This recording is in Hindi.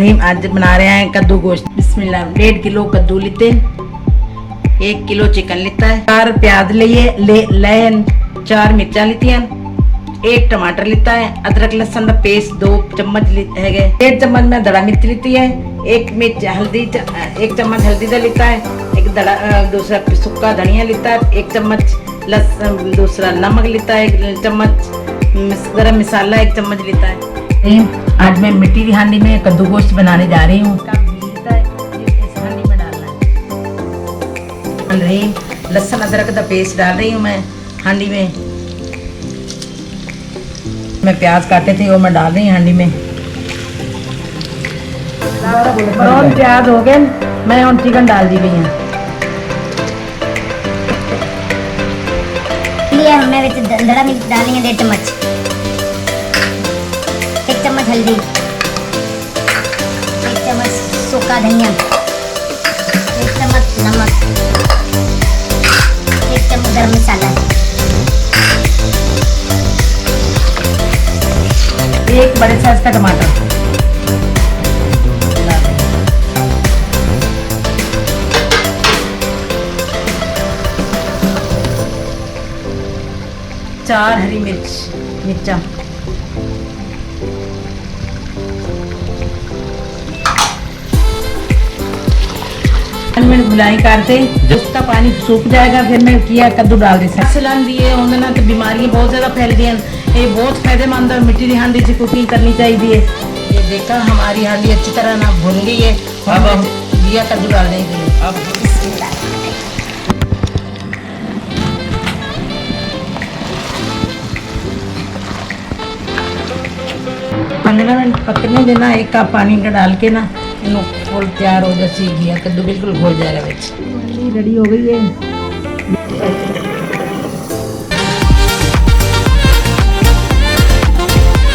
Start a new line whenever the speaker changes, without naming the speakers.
रहीम। आज बना रहे हैं कद्दू गोश्त। बिस्मिल्लाह। 1.5 किलो कद्दू लेते, 1 किलो चिकन लेता है, 4 प्याज लिए लहन, 4 मिर्चा लेती हैं, 1 टमाटर लेता है, अदरक लहसुन का पेस्ट 2 चम्मच है, 1 चम्मच में दड़ा मिर्च लेती है, 1 मिर्च हल्दी 1 चम्मच हल्दी का लेता है, एक दड़ा दूसरा सूखा धनिया लेता है, 1 चम्मच लहसुन, दूसरा नमक लेता है, 1 चम्मच गरम मसाला 1 चम्मच लेता है। आज मैं मिट्टी की हांडी में कद्दू गोश्त बनाने जा रही हूँ। इस हांडी में डालना है। लहसुन अदरक का पेस्ट डाल रही हूँ मैं हांडी में। मैं प्याज काटे थे वो मैं डाल रही हूँ हांडी में। ब्राउन प्याज हो गए, मैं और चिकन डाल दी गई है।
हमें दड़ा मिर्च डालेंगे 1.5 चम्मच, 1 चम्मच हल्दी, 1 चम्मच सूखा धनिया, 1 चम्मच नमक, 1 चम्मच गरम मसाला,
1 बड़े साइज का टमाटर, चार हरी मिर्चा, गुलाई करते उसका पानी सूख जाएगा, फिर मैं किया कद्दू डाल दी। सलान दिए उन्होंने तो बीमारियां बहुत ज्यादा फैल दी हैं। ये बहुत फायदेमंद है, मिट्टी की हांडी से कुकिंग करनी चाहिए। ये देखा हमारी हांडी अच्छी तरह ना भून गई है। अब हम दिया कद्दू डाल देंगे। अब 15 मिनट पकने देना। 1 कप पानी का डाल के ना इन्हों फुल तैयार हो जाए। सीख गया कद्दू, बिल्कुल घोल जाएगा। रेडी हो गई है।